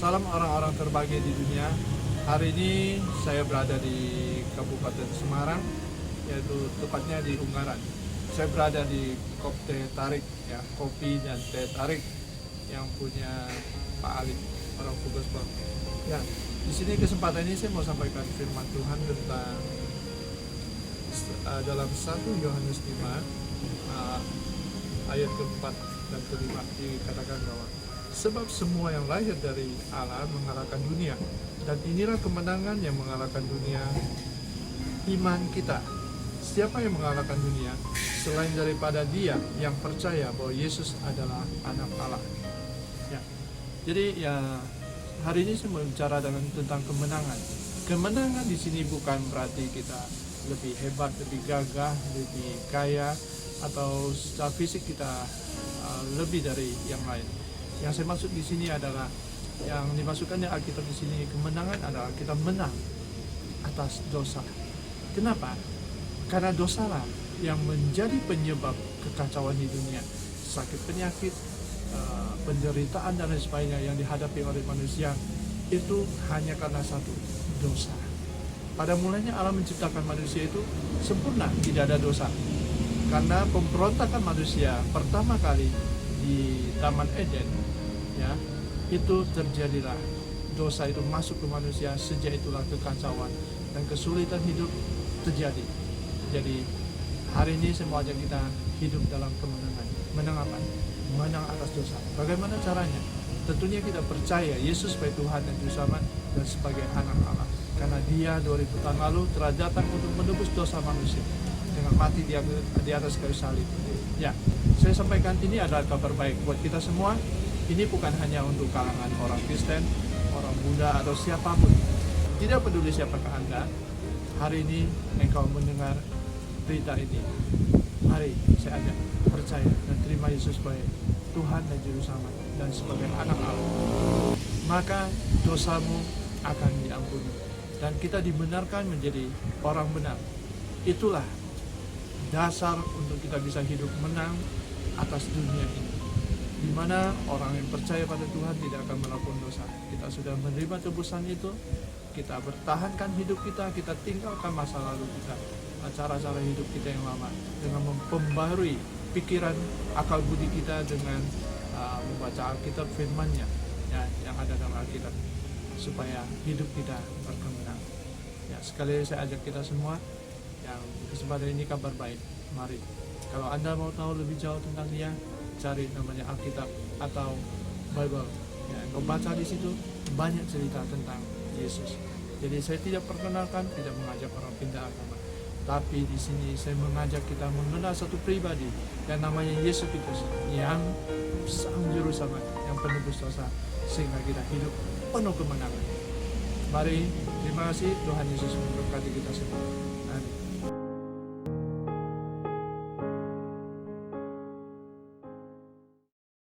Salam orang-orang terbahagia di dunia. Hari ini saya berada di Kabupaten Semarang, yaitu tepatnya di Ungaran. Saya berada di Kop Teh Tarik, ya, kopi dan teh tarik yang punya Pak Ali, orang Fugosbang. Ya, di sini kesempatan ini saya mau sampaikan firman Tuhan tentang dalam 1 Yohanes 5 ayat keempat dan kelima dikatakan bahwa sebab semua yang lahir dari Allah mengalahkan dunia, dan inilah kemenangan yang mengalahkan dunia, iman kita. Siapa yang mengalahkan dunia selain daripada dia yang percaya bahwa Yesus adalah anak Allah. Ya. Jadi ya, hari ini saya mau bicara tentang kemenangan. Kemenangan di sini bukan berarti kita lebih hebat, lebih gagah, lebih kaya, atau secara fisik kita lebih dari yang lain. Yang saya maksud di sini adalah yang dimasukkannya Alkitab di sini, kemenangan adalah kita menang atas dosa. Kenapa? Karena dosalah yang menjadi penyebab kekacauan di dunia, sakit penyakit, penderitaan dan lain sebagainya yang dihadapi oleh manusia itu hanya karena satu, dosa. Pada mulanya Allah menciptakan manusia itu sempurna, tidak ada dosa. Karena pemberontakan manusia pertama kali di Taman Eden, ya, itu terjadilah dosa itu masuk ke manusia. Sejak itulah kekacauan dan kesulitan hidup terjadi. Jadi hari ini saya mau ajak kita hidup dalam kemenangan. Menang apa? Menang atas dosa. Bagaimana caranya? Tentunya kita percaya Yesus sebagai Tuhan dan Juru Selamat dan sebagai anak Allah. Karena Dia 2000 tahun lalu telah datang untuk menebus dosa manusia dengan mati di atas kayu salib. Ya, saya sampaikan ini adalah kabar baik buat kita semua. Ini bukan hanya untuk kalangan orang Kristen, orang Buddha, atau siapapun. Tidak peduli siapakah Anda, hari ini engkau mendengar berita ini. Mari saya ajak percaya dan terima Yesus sebagai Tuhan dan Juru Selamat dan sebagai anak Allah. Maka dosamu akan diampuni dan kita dibenarkan menjadi orang benar. Itulah dasar untuk kita bisa hidup menang atas dunia ini, di mana orang yang percaya pada Tuhan tidak akan melakukan dosa. Kita sudah menerima tebusan itu, kita bertahankan hidup kita, kita tinggalkan masa lalu kita, cara-cara hidup kita yang lama, dengan memperbarui pikiran, akal budi kita dengan membaca Alkitab, firman-Nya, ya, yang ada dalam Alkitab, supaya hidup kita berkemenangan. Ya, sekali lagi saya ajak kita semua yang kesempatan ini kabar baik. Mari, kalau Anda mau tahu lebih jauh tentang Dia, cari namanya Alkitab atau Bible. Ya, engkau baca di situ banyak cerita tentang Yesus. Jadi saya tidak perkenalkan, tidak mengajak orang pindah agama, tapi di sini saya mengajak kita mengenal satu pribadi yang namanya Yesus Kristus, yang Sang Juru Selamat, yang penebus dosa, sehingga kita hidup penuh kemenangan. Mari, terima kasih. Tuhan Yesus memberkati kita semua.